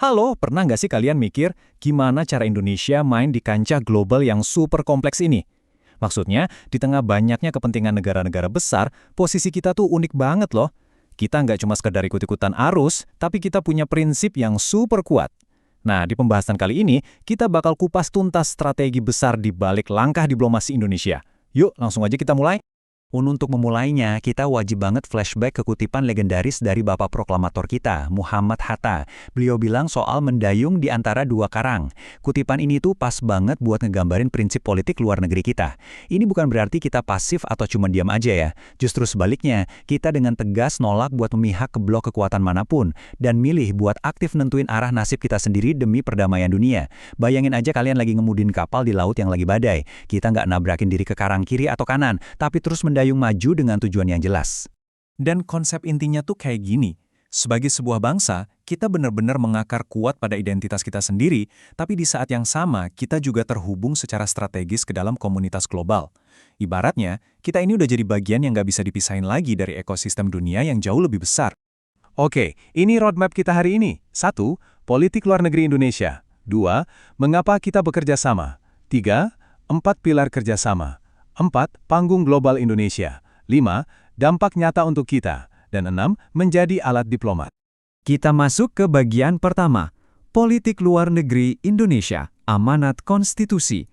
Halo, pernah nggak sih kalian mikir gimana cara Indonesia main di kancah global yang super kompleks ini? Maksudnya, di tengah banyaknya kepentingan negara-negara besar, posisi kita tuh unik banget loh. Kita nggak cuma sekedar ikut-ikutan arus, tapi kita punya prinsip yang super kuat. Nah, di pembahasan kali ini, kita bakal kupas tuntas strategi besar di balik langkah diplomasi Indonesia. Yuk, langsung aja kita mulai. Untuk memulainya, kita wajib banget flashback ke kutipan legendaris dari Bapak Proklamator kita, Muhammad Hatta. Beliau bilang soal mendayung di antara dua karang. Kutipan ini tuh pas banget buat ngegambarin prinsip politik luar negeri kita. Ini bukan berarti kita pasif atau cuma diam aja ya. Justru sebaliknya, kita dengan tegas nolak buat memihak ke blok kekuatan manapun, dan milih buat aktif nentuin arah nasib kita sendiri demi perdamaian dunia. Bayangin aja kalian lagi ngemudin kapal di laut yang lagi badai. Kita nggak nabrakin diri ke karang kiri atau kanan, tapi terus mendayung maju dengan tujuan yang jelas. Dan konsep intinya tuh kayak gini. Sebagai sebuah bangsa, kita benar-benar mengakar kuat pada identitas kita sendiri, tapi di saat yang sama, kita juga terhubung secara strategis ke dalam komunitas global. Ibaratnya, kita ini udah jadi bagian yang nggak bisa dipisahin lagi dari ekosistem dunia yang jauh lebih besar. Oke, ini roadmap kita hari ini. 1. Politik luar negeri Indonesia. 2. Mengapa kita bekerja sama. 3. 4 pilar kerjasama. 4. Panggung global Indonesia. 5. Dampak nyata untuk kita. Dan 6. Menjadi alat diplomat. Kita masuk ke bagian pertama. Politik luar negeri Indonesia, amanat konstitusi.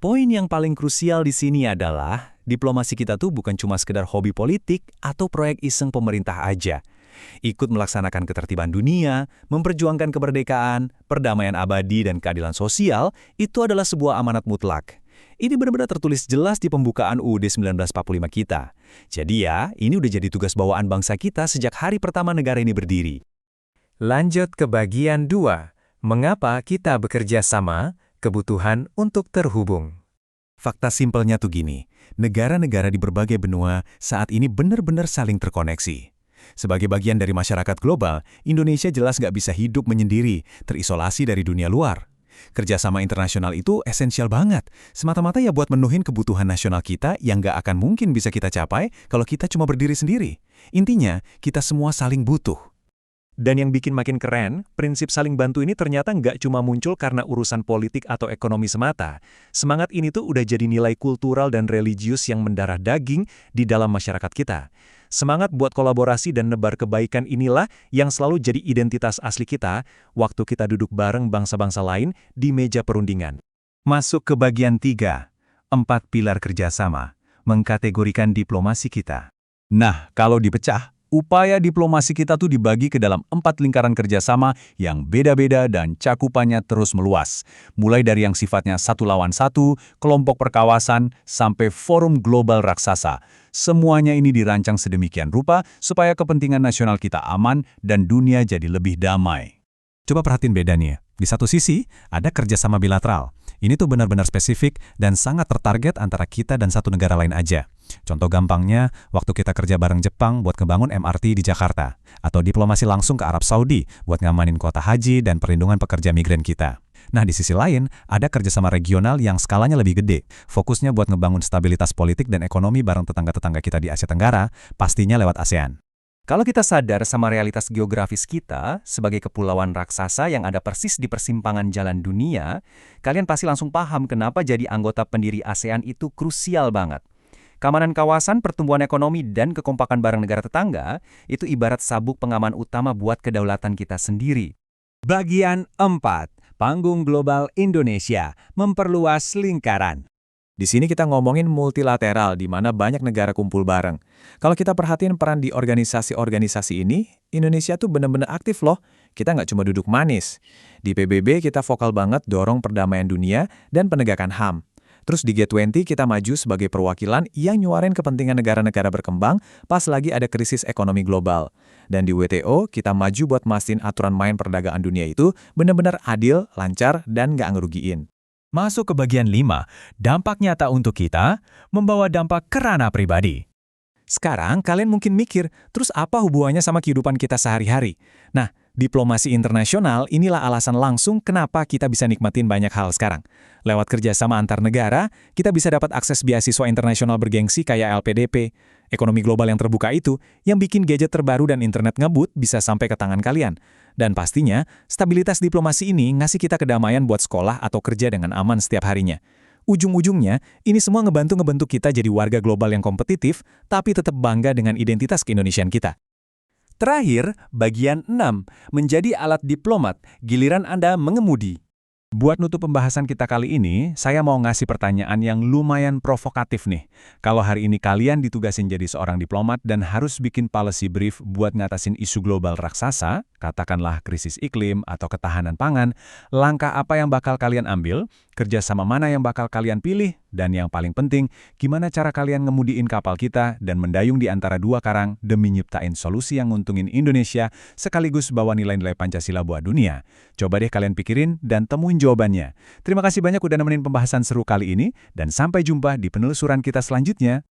Poin yang paling krusial di sini adalah, diplomasi kita tuh bukan cuma sekedar hobi politik atau proyek iseng pemerintah aja. Ikut melaksanakan ketertiban dunia, memperjuangkan kemerdekaan, perdamaian abadi dan keadilan sosial, itu adalah sebuah amanat mutlak. Ini benar-benar tertulis jelas di pembukaan UUD 1945 kita. Jadi ya, ini udah jadi tugas bawaan bangsa kita sejak hari pertama negara ini berdiri. Lanjut ke bagian 2. Mengapa kita bekerja sama? Kebutuhan untuk terhubung. Fakta simpelnya tuh gini, negara-negara di berbagai benua saat ini benar-benar saling terkoneksi. Sebagai bagian dari masyarakat global, Indonesia jelas nggak bisa hidup menyendiri, terisolasi dari dunia luar. Kerjasama internasional itu esensial banget, semata-mata ya buat menuhin kebutuhan nasional kita yang nggak akan mungkin bisa kita capai kalau kita cuma berdiri sendiri. Intinya, kita semua saling butuh. Dan yang bikin makin keren, prinsip saling bantu ini ternyata nggak cuma muncul karena urusan politik atau ekonomi semata. Semangat ini tuh udah jadi nilai kultural dan religius yang mendarah daging di dalam masyarakat kita. Semangat buat kolaborasi dan nebar kebaikan inilah yang selalu jadi identitas asli kita waktu kita duduk bareng bangsa-bangsa lain di meja perundingan. Masuk ke bagian 3, 4 pilar kerjasama, mengkategorikan diplomasi kita. Nah, kalau dipecah, upaya diplomasi kita tuh dibagi ke dalam 4 lingkaran kerjasama yang beda-beda dan cakupannya terus meluas. Mulai dari yang sifatnya satu lawan satu, kelompok perkawasan, sampai forum global raksasa. Semuanya ini dirancang sedemikian rupa supaya kepentingan nasional kita aman dan dunia jadi lebih damai. Coba perhatiin bedanya. Di satu sisi, ada kerjasama bilateral. Ini tuh benar-benar spesifik dan sangat tertarget antara kita dan satu negara lain aja. Contoh gampangnya, waktu kita kerja bareng Jepang buat ngebangun MRT di Jakarta. Atau diplomasi langsung ke Arab Saudi buat ngamanin kuota haji dan perlindungan pekerja migran kita. Nah, di sisi lain, ada kerjasama regional yang skalanya lebih gede. Fokusnya buat ngebangun stabilitas politik dan ekonomi bareng tetangga-tetangga kita di Asia Tenggara, pastinya lewat ASEAN. Kalau kita sadar sama realitas geografis kita sebagai kepulauan raksasa yang ada persis di persimpangan jalan dunia, kalian pasti langsung paham kenapa jadi anggota pendiri ASEAN itu krusial banget. Keamanan kawasan, pertumbuhan ekonomi, dan kekompakan bareng negara tetangga itu ibarat sabuk pengaman utama buat kedaulatan kita sendiri. Bagian 4. Panggung global Indonesia, memperluas lingkaran. Di sini kita ngomongin multilateral, di mana banyak negara kumpul bareng. Kalau kita perhatiin peran di organisasi-organisasi ini, Indonesia tuh benar-benar aktif loh. Kita nggak cuma duduk manis. Di PBB kita vokal banget dorong perdamaian dunia dan penegakan HAM. Terus di G20 kita maju sebagai perwakilan yang nyuarin kepentingan negara-negara berkembang pas lagi ada krisis ekonomi global. Dan di WTO kita maju buat mastiin aturan main perdagangan dunia itu benar-benar adil, lancar, dan nggak ngerugiin. Masuk ke bagian 5, dampak nyata untuk kita, membawa dampak ke ranah pribadi. Sekarang kalian mungkin mikir, terus apa hubungannya sama kehidupan kita sehari-hari? Nah, diplomasi internasional inilah alasan langsung kenapa kita bisa nikmatin banyak hal sekarang. Lewat kerjasama antar negara, kita bisa dapat akses beasiswa internasional bergengsi kayak LPDP. Ekonomi global yang terbuka itu, yang bikin gadget terbaru dan internet ngebut bisa sampai ke tangan kalian. Dan pastinya, stabilitas diplomasi ini ngasih kita kedamaian buat sekolah atau kerja dengan aman setiap harinya. Ujung-ujungnya, ini semua ngebantu kita jadi warga global yang kompetitif, tapi tetap bangga dengan identitas keindonesiaan kita. Terakhir, bagian 6, menjadi alat diplomat, giliran Anda mengemudi. Buat nutup pembahasan kita kali ini, saya mau ngasih pertanyaan yang lumayan provokatif nih. Kalau hari ini kalian ditugasin jadi seorang diplomat dan harus bikin policy brief buat ngatasin isu global raksasa, katakanlah krisis iklim atau ketahanan pangan, langkah apa yang bakal kalian ambil, kerjasama mana yang bakal kalian pilih, dan yang paling penting, gimana cara kalian ngemudiin kapal kita dan mendayung di antara dua karang demi nyiptain solusi yang nguntungin Indonesia sekaligus bawa nilai-nilai Pancasila buat dunia. Coba deh kalian pikirin dan temuin jawabannya. Terima kasih banyak udah nemenin pembahasan seru kali ini, dan sampai jumpa di penelusuran kita selanjutnya.